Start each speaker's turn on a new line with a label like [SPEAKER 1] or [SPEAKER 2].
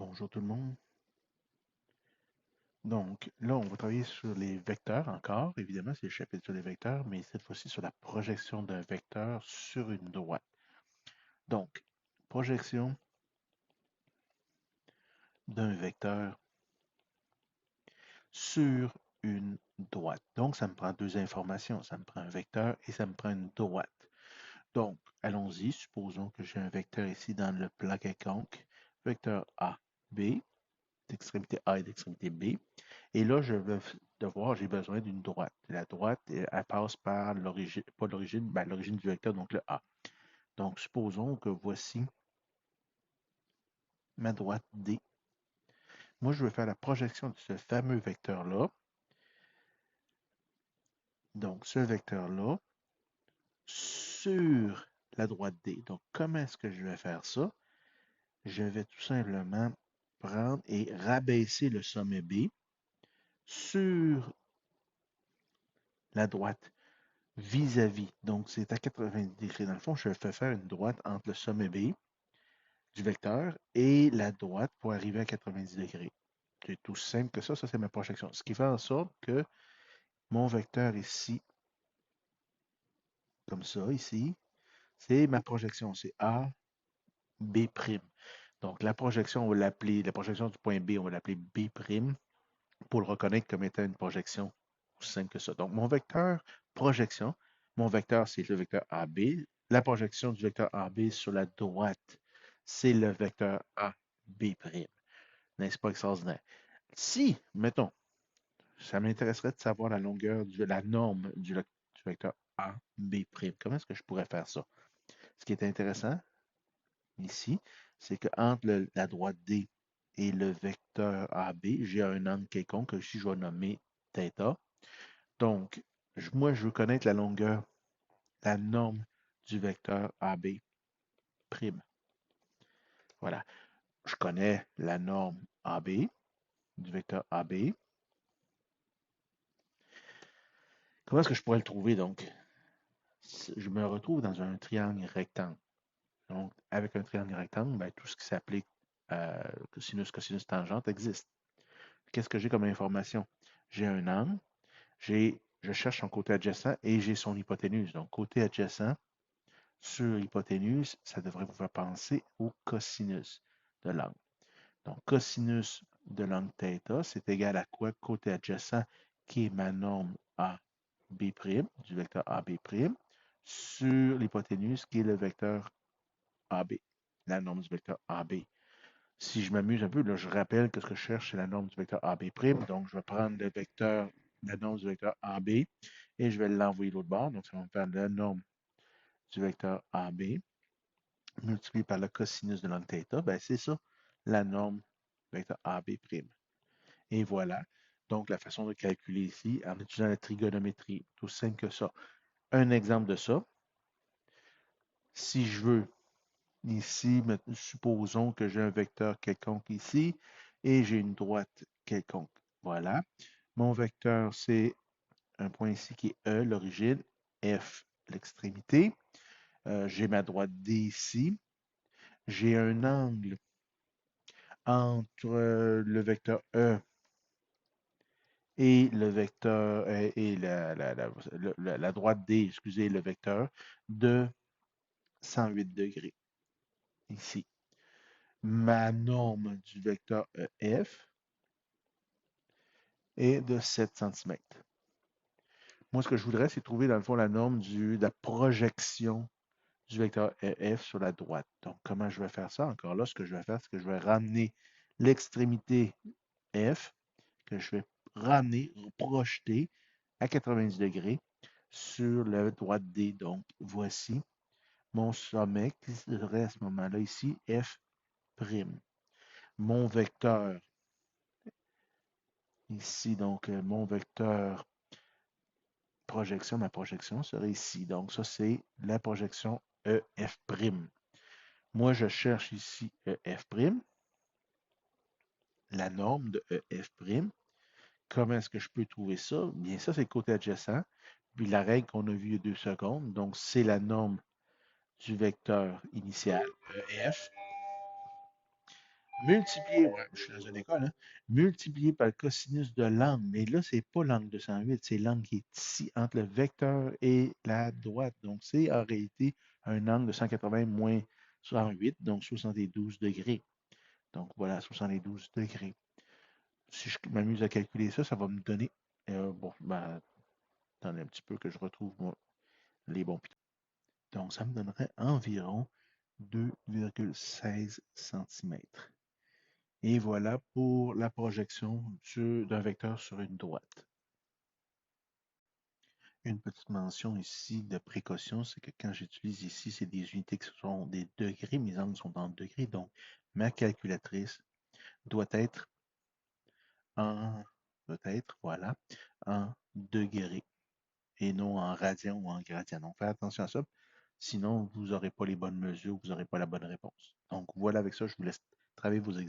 [SPEAKER 1] Bonjour tout le monde. Donc là, on va travailler sur les vecteurs encore. Évidemment, c'est le chapitre sur les vecteurs, mais cette fois-ci sur la projection d'un vecteur sur une droite. Donc, projection d'un vecteur sur une droite. Donc, ça me prend deux informations. Ça me prend un vecteur et ça me prend une droite. Donc, allons-y. Supposons que j'ai un vecteur ici dans le plan quelconque. Vecteur A, B, d'extrémité A et d'extrémité B. Et là, je vais devoir, j'ai besoin d'une droite. La droite, elle passe par l'origine, pas l'origine, ben, l'origine du vecteur, donc le A. Donc, supposons que voici ma droite D. Moi, je veux faire la projection de ce fameux vecteur-là. Donc, ce vecteur-là sur la droite D. Donc, comment est-ce que je vais faire ça? Je vais tout simplement prendre et rabaisser le sommet B sur la droite vis-à-vis. Donc, c'est à 90 degrés. Dans le fond, je vais faire une droite entre le sommet B du vecteur et la droite pour arriver à 90 degrés. C'est tout simple que ça c'est ma projection. Ce qui fait en sorte que mon vecteur ici, comme ça, ici, c'est ma projection. C'est A, B'. Donc, la projection, on va l'appeler, la projection du point B, on va l'appeler B' pour le reconnaître comme étant une projection aussi simple que ça. Donc, mon vecteur projection, mon vecteur, c'est le vecteur AB. La projection du vecteur AB sur la droite, c'est le vecteur AB'. N'est-ce pas extraordinaire? Si, mettons, ça m'intéresserait de savoir la longueur, la norme du vecteur AB'. Comment est-ce que je pourrais faire ça? Ce qui est intéressant ici, c'est qu'entre la droite D et le vecteur AB, j'ai un angle quelconque que ici je vais nommer θ. Donc, moi, je veux connaître la longueur, la norme du vecteur AB'. Voilà. Je connais la norme AB, du vecteur AB. Comment est-ce que je pourrais le trouver donc? Je me retrouve dans un triangle rectangle. Donc, avec un triangle rectangle, ben, tout ce qui s'applique cosinus, cosinus, tangente existe. Qu'est-ce que j'ai comme information? J'ai un angle, je cherche son côté adjacent et j'ai son hypoténuse. Donc, côté adjacent sur hypoténuse, ça devrait vous faire penser au cosinus de l'angle. Donc, cosinus de l'angle θ, c'est égal à quoi? Côté adjacent, qui est ma norme AB', du vecteur AB', sur l'hypoténuse, qui est le vecteur AB, la norme du vecteur AB. Si je m'amuse un peu, là, je rappelle que ce que je cherche, c'est la norme du vecteur AB'. Donc, je vais prendre le vecteur, la norme du vecteur AB et je vais l'envoyer de l'autre bord. Donc, ça va me faire la norme du vecteur AB multiplié par le cosinus de l'angle θ. Ben, c'est ça, la norme du vecteur AB'. Et voilà. Donc, la façon de calculer ici en utilisant la trigonométrie, tout simple que ça. Un exemple de ça, si je veux ici, supposons que j'ai un vecteur quelconque ici et j'ai une droite quelconque. Voilà. Mon vecteur, c'est un point ici qui est E, l'origine, F, l'extrémité. J'ai ma droite D ici. J'ai un angle entre le vecteur E et le vecteur et la droite D, excusez, le vecteur de 108 degrés ici. Ma norme du vecteur EF est de 7 cm. Moi, ce que je voudrais, c'est trouver dans le fond la norme de la projection du vecteur EF sur la droite. Donc, comment je vais faire ça? Encore là, ce que je vais faire, c'est que je vais ramener l'extrémité F, que je vais ramener, projeter à 90 degrés sur la droite D. Donc, voici mon sommet qui serait à ce moment-là ici F'. Mon vecteur ici, donc mon vecteur projection, ma projection serait ici. Donc, ça, c'est la projection EF'. Moi, je cherche ici EF', la norme de EF'. Comment est-ce que je peux trouver ça? Bien, ça, c'est le côté adjacent. Puis la règle qu'on a vue il y a 2 secondes, donc c'est la norme du vecteur initial EF multiplié, ouais, je suis dans une école, hein, multiplié par le cosinus de l'angle. Mais là, c'est pas l'angle de 108, c'est l'angle qui est ici entre le vecteur et la droite. Donc, c'est en réalité un angle de 180 moins 108, donc 72 degrés. Donc, voilà, 72 degrés. Si je m'amuse à calculer ça, ça va me donner, bon, ben, attendez un petit peu que je retrouve les bons pitons. Donc, ça me donnerait environ 2,16 centimètres. Et voilà pour la projection d'un vecteur sur une droite. Une petite mention ici de précaution, c'est que quand j'utilise ici, c'est des unités qui sont des degrés, mes angles sont en degrés, donc ma calculatrice doit être en, voilà, en degrés et non en radian ou en gradient. Donc, faites attention à ça, sinon vous n'aurez pas les bonnes mesures, vous n'aurez pas la bonne réponse. Donc, voilà, avec ça, je vous laisse travailler vos exercices.